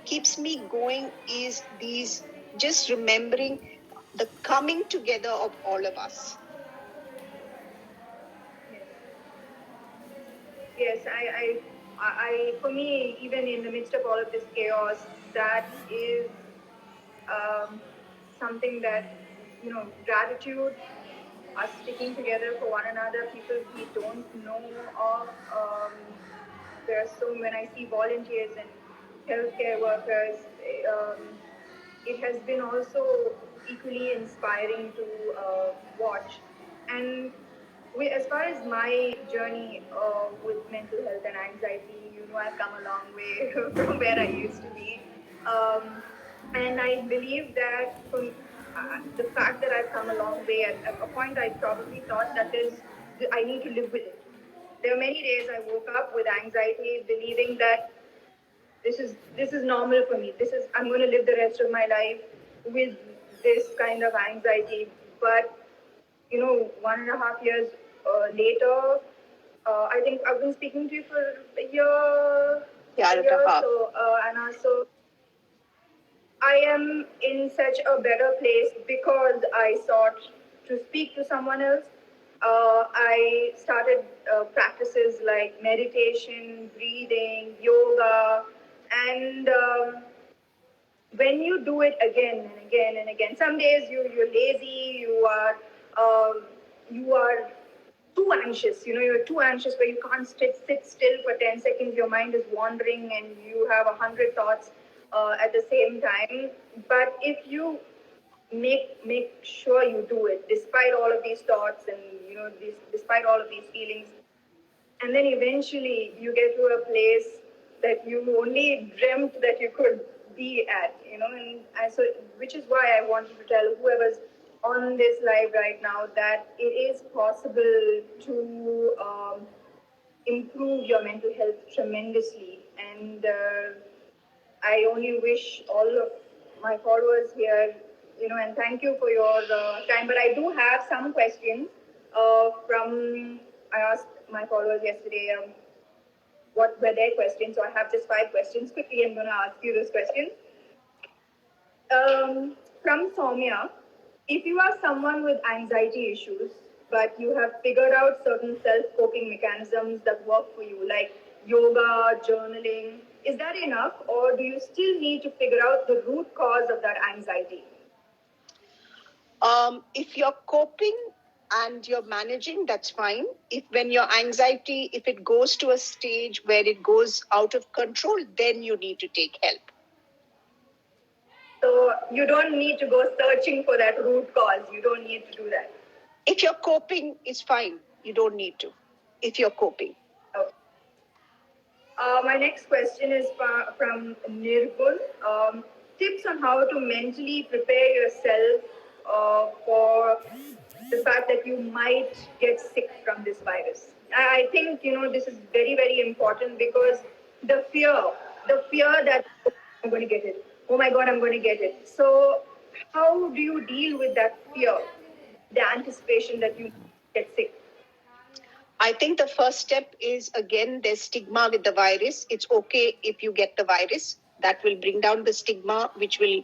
keeps me going is these, just remembering the coming together of all of us. Yes, for me, even in the midst of all of this chaos, that is something that, gratitude, us sticking together for one another, people we don't know of. There are so when I see volunteers and healthcare workers, um, it has been also equally inspiring to watch. And as far as my journey with mental health and anxiety, I've come a long way from where I used to be. Um, and I believe that from the fact that I've come a long way, at a point I probably thought that I need to live with it. There are many days I woke up with anxiety, believing that this is normal for me. I'm going to live the rest of my life with this kind of anxiety. But 1.5 years later, I think I've been speaking to you for a year, Yeah, a year or so, Anna. So I am in such a better place because I sought to speak to someone else. I started practices like meditation, breathing, yoga, and when you do it again and again and again, some days you're lazy, you are too anxious. You're too anxious where you can't sit still for 10 seconds. Your mind is wandering and you have 100 thoughts at the same time. But if you make sure you do it despite all of these thoughts and despite all of these feelings, and then eventually you get to a place that you only dreamt that you could be at, and so which is why I wanted to tell whoever's on this live right now that it is possible to improve your mental health tremendously. And I only wish all of my followers here, and thank you for your time. But I do have some questions from, I asked my followers yesterday what were their questions. So I have just 5 questions. Quickly, I'm going to ask you those questions. From Soumya, if you are someone with anxiety issues, but you have figured out certain self-coping mechanisms that work for you, like yoga, journaling, is that enough, or do you still need to figure out the root cause of that anxiety? If you're coping and you're managing, that's fine. When your anxiety, if it goes to a stage where it goes out of control, then you need to take help. So you don't need to go searching for that root cause. You don't need to do that. If you're coping, it's fine. You don't need to. If you're coping. Okay. My next question is from Nirgun. Tips on how to mentally prepare yourself for the fact that you might get sick from this virus. I think this is very, very important because the fear that I'm going to get it. Oh my God, I'm going to get it. So, how do you deal with that fear, the anticipation that you get sick? I think the first step is, again, there's stigma with the virus. It's okay if you get the virus. That will bring down the stigma, which will